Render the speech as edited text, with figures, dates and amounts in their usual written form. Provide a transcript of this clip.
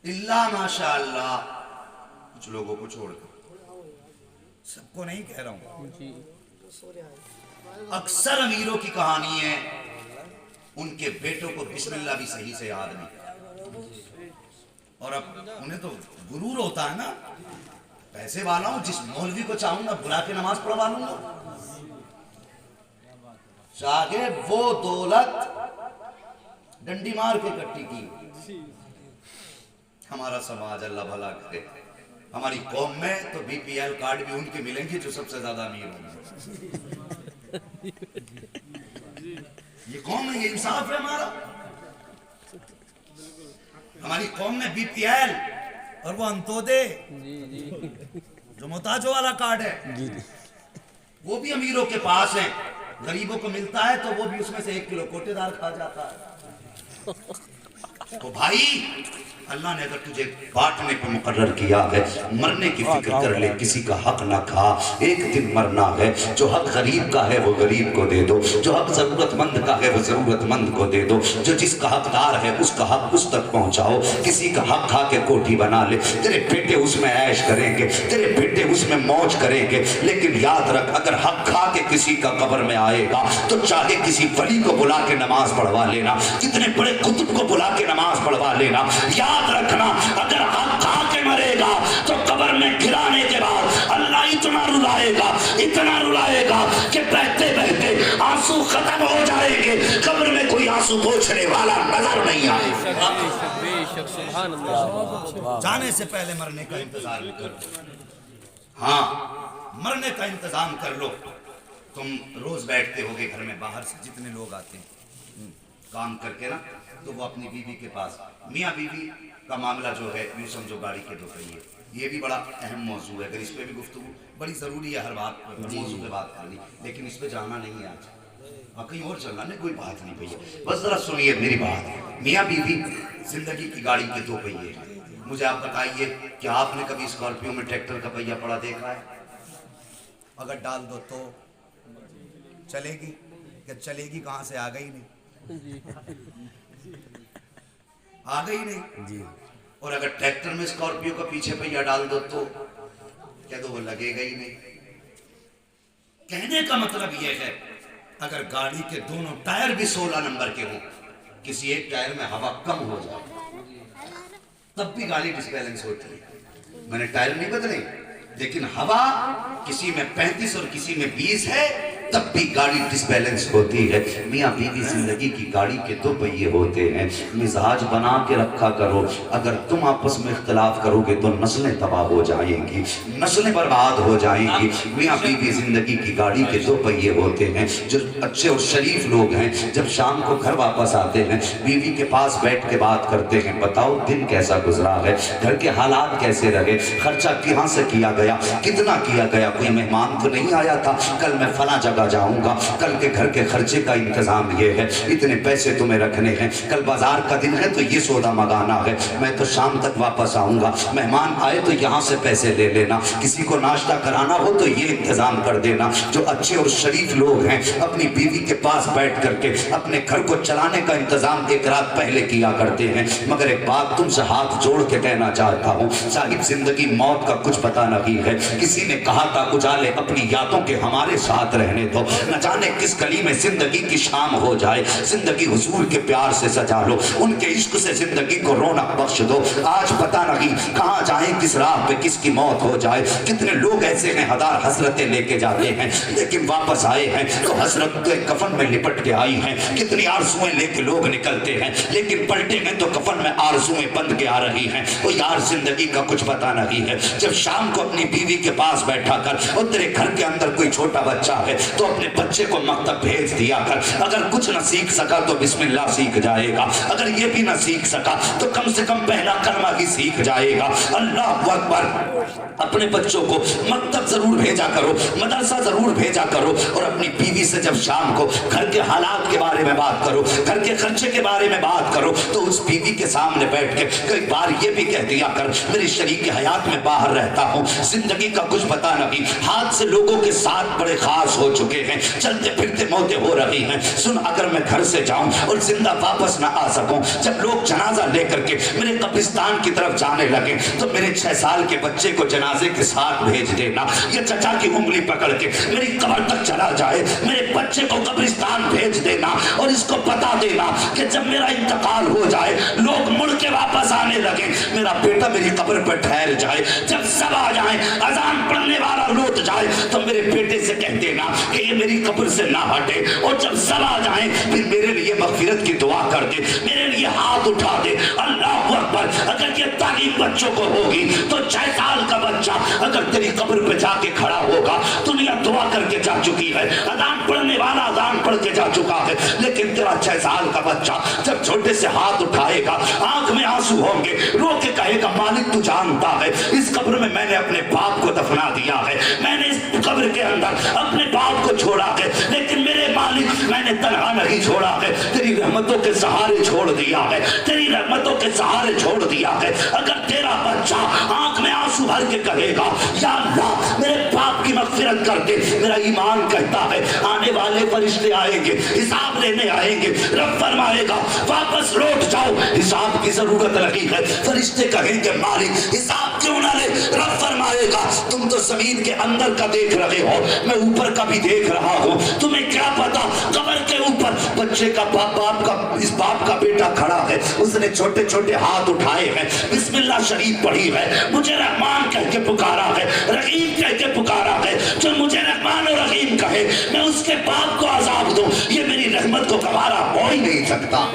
इल्ला माशा अल्लाह, कुछ लोगों को छोड़कर, सबको नहीं कह रहा हूं। अक्सर अमीरों की कहानी है, उनके बेटों को बिस्मिल्लाह भी सही से याद नहीं। और अब उन्हें तो गुरूर होता है ना, पैसे वाला हूं, जिस मौलवी को चाहूंगा बुला के नमाज पढ़वा लूंगा। चाहे वो दौलत डंडी मार के इकट्ठी की। हमारा समाज अल्लाह भला करे, हमारी कौम में तो बीपीएल कार्ड भी उनके मिलेंगे जो सबसे ज्यादा अमीर होंगे। ये कौम है, ये इंसाफ है हमारा। हमारी कौम में बीपीएल और वो अंत्योदय जो मोहताजों वाला कार्ड है, वो भी अमीरों के पास है। गरीबों को मिलता है तो वो भी उसमें से 1 किलो कोटेदार खा जाता है। तो भाई, अल्लाह ने अगर तुझे बांटने पर मुकर्रर किया है, मरने की फिक्र कर ले, किसी का हक ना खा, एक दिन मरना है। जो हक गरीब का है वो गरीब को दे दो, जो हक जरूरतमंद का है वो जरूरतमंद को दे दो, जो जिसका हकदार है उसका हक उस तक पहुंचाओ। किसी का हक खा के कोठी बना ले, तेरे बेटे उसमें ऐश करेंगे, तेरे बेटे उसमें मौज करेंगे, लेकिन याद रख, अगर हक खा के किसी का कब्र में आएगा तो चाहे किसी वली को बुला के नमाज पढ़वा लेना, कितने बड़े कुतुब को बुला के नमाज पढ़वा लेना, याद रखना, अगर हक खा के मरेगा तो कब्र में गिराने के बाद अल्लाह इतना रुलाएगा कि बहते बहते आंसू खत्म हो जाएंगे, कब्र में कोई आंसू पोंछने वाला नजर नहीं आएगा। जाने से पहले मरने का इंतजार कर, हाँ मरने का इंतजाम कर लो। तुम रोज बैठते होगे घर में, बाहर से जितने लोग आते हैं काम करके ना, तो वो अपनी बीवी के पास, मियाँ बीवी का मामला जो है, यूँ समझो गाड़ी के 2 पहिए, ये भी बड़ा अहम मौजू है। अगर इस पे भी गुफ्तगू बड़ी ज़रूरी है, हर बात मौजू पे बात करनी, लेकिन इस पे जाना नहीं है आज, और कहीं और चलना नहीं, कोई बात नहीं भैया, बस ज़रा सुनिए मेरी बात। मियाँ बीवी जिंदगी की गाड़ी के 2 पहिए हैं। मुझे आप बताइए, क्या आपने कभी स्कॉर्पियो में ट्रैक्टर का पहिया पड़ा देखा है? अगर डाल दो तो चलेगी, क्या चलेगी कहाँ से, आ गई नहीं, आ गई नहीं जी। और अगर ट्रैक्टर में स्कॉर्पियो का पीछे पहिया डाल दो तो क्या दो, वो लगेगा ही नहीं। कहने का मतलब यह है, अगर गाड़ी के दोनों टायर भी 16 नंबर के हों, किसी एक टायर में हवा कम हो जाए तब भी गाड़ी डिसबैलेंस होती है। मैंने टायर नहीं बदले, लेकिन हवा किसी में 35 और किसी में 20 है, तब भी गाड़ी डिसबैलेंस होती है। मियाँ बीवी जिंदगी की गाड़ी के 2 पहिए होते हैं। मिजाज बना के रखा करो, अगर तुम आपस में इख्तलाफ करोगे तो नस्लें तबाह हो जाएंगी, नस्लें बर्बाद हो जाएंगी। मियाँ बीवी जिंदगी की गाड़ी के 2 पहिए होते हैं। जो अच्छे और शरीफ लोग हैं, जब शाम को घर वापस आते हैं, बीवी के पास बैठ के बात करते हैं, बताओ दिन कैसा गुजरा है, घर के हालात कैसे रहे, खर्चा कहाँ से किया गया, कितना किया गया, कोई मेहमान तो नहीं आया था, कल मैं फला जगह जाऊंगा, कल के घर के खर्चे का इंतजाम ये है, इतने पैसे तुम्हें रखने हैं, कल बाजार का दिन है तो ये सौदा मंगाना है, मैं तो शाम तक वापस आऊंगा, मेहमान आए तो यहाँ से पैसे ले लेना, किसी को नाश्ता कराना हो तो ये इंतजाम कर देना। जो अच्छे और शरीफ लोग हैं, अपनी बीवी के पास बैठ करके अपने घर को चलाने का इंतजाम एक रात पहले किया करते हैं। मगर एक बात तुमसे हाथ जोड़ के कहना चाहता हूँ, साहिब जिंदगी मौत का कुछ पता नहीं है। किसी ने कहा था, उजाले अपनी यादों के हमारे साथ रहने दो, न जाने किस गली में जिंदगी की शाम हो जाए, जिंदगी हुजूर के प्यार से सजा लो, उनके इश्क से जिंदगी को रौनक बख्श दो। आज पता नहीं कहाँ जाए, किस राह पे किसकी मौत हो जाए। कितने लोग ऐसे हैं, हजार हसरतें लेके जाते हैं, लेकिन वापस आए हैं तो हसरत के कफन में लिपट के आई हैं। कितनी आरज़ुएं लेके लोग निकलते हैं, लेकिन पलटेंगे तो कफन में आरज़ुएं बंद के आ रही हैं। वो यार जिंदगी का कुछ पता नहीं है। जब शाम को अपनी बीवी के पास बैठा कर, और तेरे घर के अंदर कोई छोटा बच्चा है तो अपने बच्चे को मकतब भेज दिया कर। अगर कुछ न सीख सका तो बिस्मिल्लाह सीख जाएगा, अगर ये भी न सीख सका तो कम से कम पहला कलमा ही सीख जाएगा। अल्लाह अकबर। अपने बच्चों को मकतब जरूर भेजा करो, मदरसा जरूर भेजा करो, और अपनी बीवी से जब शाम को घर के हालात के बारे में बात करो, घर के खर्चे के बारे में बात करो, तो उस बीवी के सामने बैठ के कई बार ये भी कह दिया कर, मेरी शरीक हयात में बाहर रहता हूँ, जिंदगी का कुछ पता नहीं, हाथ से लोगों के साथ बड़े खास हो चुके چکے ہیں, چلتے پھرتے موتیں ہو رہی ہیں. سن, اگر میں گھر سے جاؤں اور زندہ واپس نہ آ سکوں, جب لوگ جنازہ لے کر کے میرے قبرستان کی طرف جانے لگے تو میرے 6 سال کے بچے کو جنازے کے ساتھ بھیج دینا. یہ چچا کی انگلی پکڑ کے میری قبر تک چلا جائے, میرے بچے کو قبرستان بھیج دینا اور اس کو بتا دینا کہ جب میرا انتقال ہو جائے, لوگ مڑ کے واپس آنے لگے, میرا بیٹا میری قبر پر ٹھہر جائے. جب سب آ جائیں, اذان پڑھنے والا لوٹ جائے, تو میرے بیٹے سے کہہ دینا کہ یہ میری قبر سے نہ ہٹے. اور جب سب آ جائیں پھر میرے لیے مغفرت کی دعا کر دے, میرے لیے ہاتھ اٹھا دے. اللہ اکبر. اگر یہ تعلیم بچوں کو ہوگی تو 6 سال کا بچہ اگر تیری قبر پہ جا کے کھڑا ہوگا, دنیا دعا کر کے جا چکی ہے, اذان پڑھنے والا اذان پڑھ کے جا چکا ہے, لیکن تیرا 6 سال کا بچہ جب چھوٹے سے ہاتھ اٹھائے گا, آنکھ میں آنسو ہوں گے, رو کے کہے گا مالک تو جانتا ہے اس قبر میں میں نے اپنے باپ کو دفنا دیا ہے, میں نے اس قبر کے اندر اپنے باپ کو چھوڑا ہے, لیکن میرے مالک میں نے تنہا نہیں چھوڑا ہے, تیری رحمتوں کے سہارے چھوڑ دیا ہے, تیری رحمتوں کے سہارے چھوڑ دیا ہے. اگر تیرا بچہ آنکھ میں آنسو بھر کے کہے گا یا اللہ میرے باپ کی مغفرت کر دے, میرا ایمان کہتا ہے آنے والے فرشتے آئیں گے, حساب لینے آئیں گے, رب فرمائے گا واپس لوٹ جاؤ, حساب کی ضرورت نہیں ہے. فرشتے کہیں گے مالک حساب کیوں نہ لے, رب فرمائے گا تم تو زمین کے اندر کا دیکھ رہے ہو, میں اوپر کا بھی دیکھ رہا ہوں, تمہیں کیا پتا قبر کے اوپر بچے کا باپ کا اس باپ کا بیٹا کھڑا ہے, اس نے چھوٹے چھوٹے ہاتھ اٹھائے ہیں, بسم اللہ شریف پڑھی ہے, مجھے رحمان کہہ کے پکارا ہے, رحیم کہہ کے پکارا ہے. جو مجھے رحمان اور رحیم کہے میں اس کے باپ کو عذاب دوں, یہ میری رحمت کو گوارا ہو ہی نہیں سکتا.